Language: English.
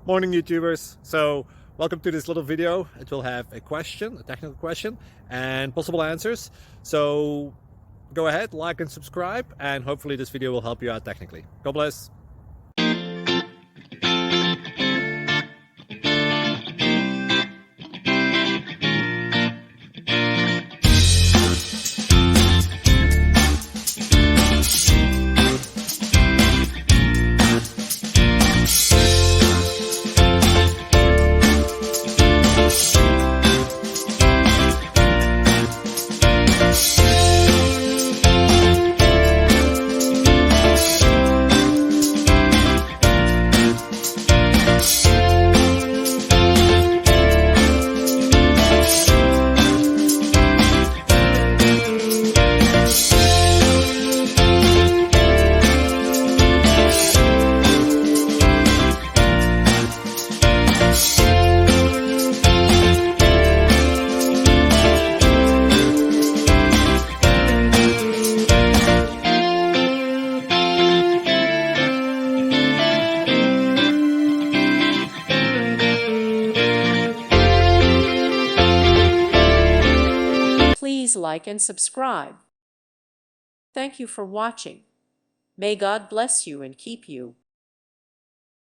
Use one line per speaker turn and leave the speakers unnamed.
Morning YouTubers. So welcome to this little video. It will have a question, a technical question, and possible answers. So go ahead, like and subscribe, and hopefully this video will help you out technically. God bless.
Please like and subscribe. Thank you for watching. May God bless you and keep you.